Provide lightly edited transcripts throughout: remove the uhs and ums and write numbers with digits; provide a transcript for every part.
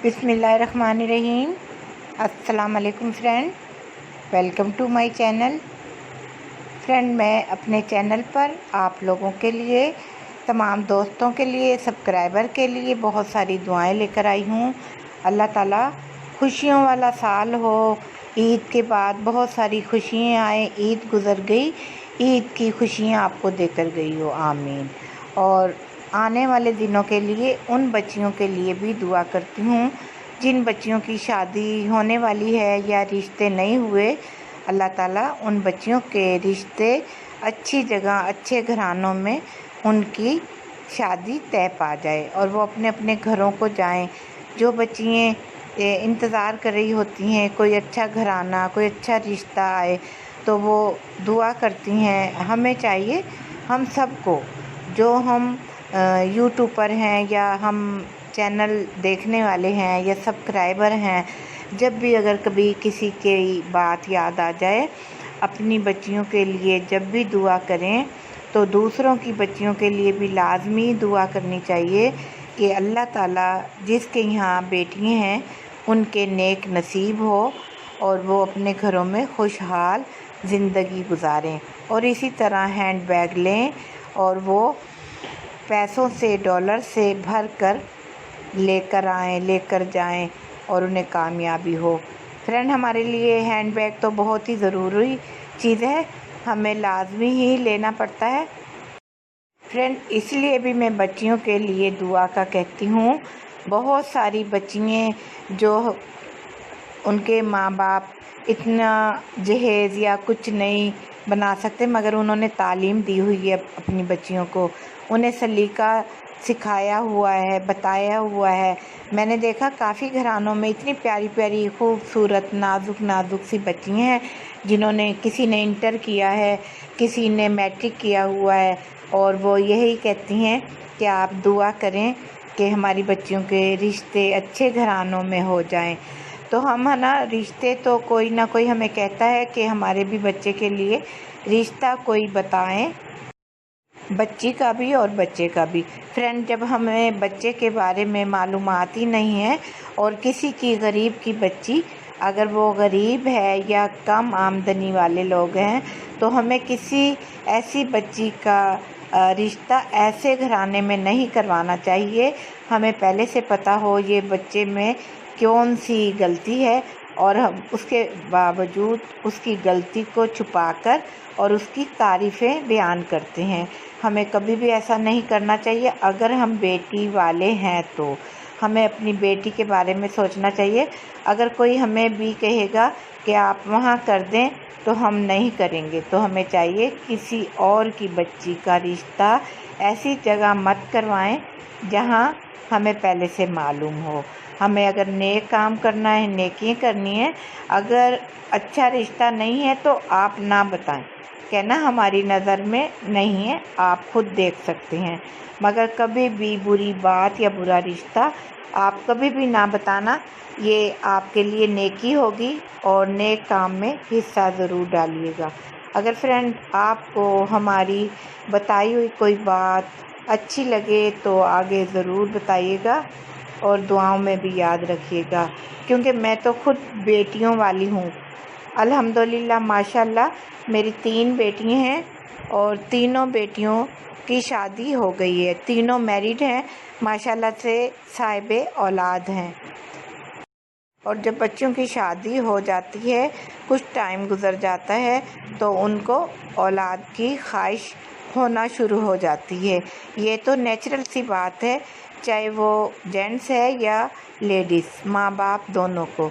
बिस्मिल्लाहिर्रहमानिर्रहीम। अस्सलाम वालेकुम friend, welcome to my channel. Friend, मैं अपने चैनल पर आप लोगों के लिए, तमाम दोस्तों के लिए, सब्सक्राइबर के लिए बहुत सारी दुआएं लेकर आई हूँ। अल्लाह ताला खुशियों वाला साल हो, ईद के बाद बहुत सारी खुशियाँ आए। ईद गुज़र गई, ईद की खुशियाँ आपको देकर गई हो, आमीन। और आने वाले दिनों के लिए उन बच्चियों के लिए भी दुआ करती हूँ जिन बच्चियों की शादी होने वाली है या रिश्ते नहीं हुए। अल्लाह ताला उन बच्चियों के रिश्ते अच्छी जगह, अच्छे घरानों में उनकी शादी तय पा जाए और वो अपने अपने घरों को जाएं। जो बच्चियाँ इंतज़ार कर रही होती हैं कोई अच्छा घराना, कोई अच्छा रिश्ता आए, तो वो दुआ करती हैं। हमें चाहिए, हम सबको, जो हम यूट्यूब पर हैं या हम चैनल देखने वाले हैं या सब्सक्राइबर हैं, जब भी अगर कभी किसी की बात याद आ जाए, अपनी बच्चियों के लिए जब भी दुआ करें तो दूसरों की बच्चियों के लिए भी लाजमी दुआ करनी चाहिए कि अल्लाह ताला जिसके यहाँ बेटियाँ हैं उनके नेक नसीब हो और वो अपने घरों में खुशहाल ज़िंदगी गुजारें। और इसी तरह हैंड बैग लें और वो पैसों से, डॉलर से भर कर लेकर जाएं और उन्हें कामयाबी हो। फ्रेंड, हमारे लिए हैंड बैग तो बहुत ही ज़रूरी चीज़ है, हमें लाजमी ही लेना पड़ता है। फ्रेंड, इसलिए भी मैं बच्चियों के लिए दुआ का कहती हूँ। बहुत सारी बच्चियाँ जो उनके माँ बाप इतना जहेज़ या कुछ नहीं बना सकते, मगर उन्होंने तालीम दी हुई है अपनी बच्चियों को, उन्हें सलीका सिखाया हुआ है, बताया हुआ है। मैंने देखा काफ़ी घरानों में इतनी प्यारी प्यारी खूबसूरत नाजुक सी बच्चियाँ हैं जिन्होंने, किसी ने इंटर किया है, किसी ने मैट्रिक किया हुआ है, और वो यही कहती हैं कि आप दुआ करें कि हमारी बच्चियों के रिश्ते अच्छे घरानों में हो जाएं। तो हम, है ना, रिश्ते तो कोई ना कोई हमें कहता है कि हमारे भी बच्चे के लिए रिश्ता कोई बताएं, बच्ची का भी और बच्चे का भी। फ्रेंड, जब हमें बच्चे के बारे में मालूमात ही नहीं है और किसी की गरीब की बच्ची, अगर वो गरीब है या कम आमदनी वाले लोग हैं, तो हमें किसी ऐसी बच्ची का रिश्ता ऐसे घराने में नहीं करवाना चाहिए। हमें पहले से पता हो ये बच्चे में कौन सी गलती है और हम उसके बावजूद उसकी गलती को छुपाकर और उसकी तारीफ़ें बयान करते हैं। हमें कभी भी ऐसा नहीं करना चाहिए। अगर हम बेटी वाले हैं तो हमें अपनी बेटी के बारे में सोचना चाहिए। अगर कोई हमें भी कहेगा कि आप वहाँ कर दें, तो हम नहीं करेंगे। तो हमें चाहिए किसी और की बच्ची का रिश्ता ऐसी जगह मत करवाएं जहाँ हमें पहले से मालूम हो। हमें अगर नेक काम करना है, नेकियां करनी है, अगर अच्छा रिश्ता नहीं है तो आप ना बताएं, कहना हमारी नज़र में नहीं है, आप खुद देख सकते हैं। मगर कभी भी बुरी बात या बुरा रिश्ता आप कभी भी ना बताना, ये आपके लिए नेकी होगी और नेक काम में हिस्सा ज़रूर डालिएगा। अगर फ्रेंड आपको हमारी बताई हुई कोई बात अच्छी लगे तो आगे ज़रूर बताइएगा और दुआओं में भी याद रखिएगा, क्योंकि मैं तो खुद बेटियों वाली हूँ। अल्हम्दुलिल्लाह, माशाल्लाह, मेरी 3 बेटियाँ हैं और तीनों बेटियों की शादी हो गई है, तीनों मैरिड हैं, माशाल्लाह से साहिबे औलाद हैं। और जब बच्चों की शादी हो जाती है, कुछ टाइम गुज़र जाता है, तो उनको औलाद की ख्वाहिश होना शुरू हो जाती है। ये तो नेचुरल सी बात है, चाहे वो जेंट्स है या लेडीज़, माँ बाप दोनों को।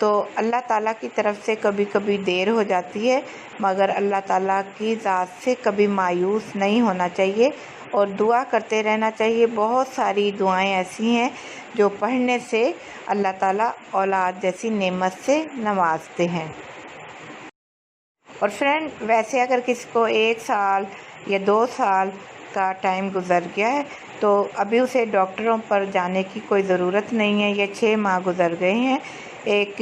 तो अल्लाह ताला की तरफ से कभी कभी देर हो जाती है, मगर अल्लाह ताला की ज़ात से कभी मायूस नहीं होना चाहिए और दुआ करते रहना चाहिए। बहुत सारी दुआएं ऐसी हैं जो पढ़ने से अल्लाह ताला औलाद जैसी नेमत से नवाजते हैं। और फ्रेंड, वैसे अगर किसी को 1 साल या 2 साल का टाइम गुज़र गया है तो अभी उसे डॉक्टरों पर जाने की कोई ज़रूरत नहीं है, या 6 माह गुज़र गए हैं। एक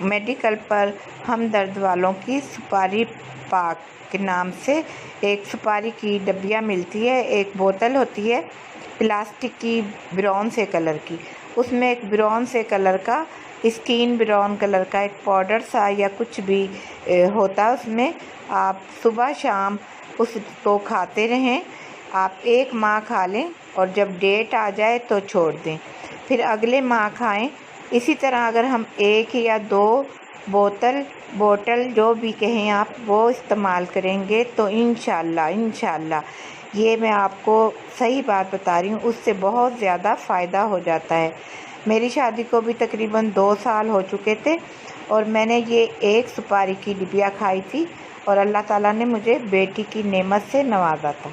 मेडिकल पर हमदर्द वालों की सुपारी पाक के नाम से एक सुपारी की डब्बियाँ मिलती है, एक बोतल होती है प्लास्टिक की, ब्राउन से कलर की, اس میں ایک براؤن سے کلر کا، اسکین براؤن کلر کا ایک پاؤڈر سا یا کچھ بھی ہوتا، اس میں آپ صبح شام اس کو کھاتے رہیں۔ آپ 1 ماہ کھا لیں اور جب ڈیٹ آ جائے تو چھوڑ دیں، پھر اگلے ماہ کھائیں۔ اسی طرح اگر ہم 1 یا 2 بوتل جو بھی کہیں آپ وہ استعمال کریں گے تو انشاءاللہ یہ میں آپ کو صحیح بات بتا رہی ہوں، اس سے بہت زیادہ فائدہ ہو جاتا ہے۔ میری شادی کو بھی تقریباً 2 سال ہو چکے تھے اور میں نے یہ 1 سپاری کی ڈبیا کھائی تھی اور اللہ تعالیٰ نے مجھے بیٹی کی نعمت سے نوازا تھا۔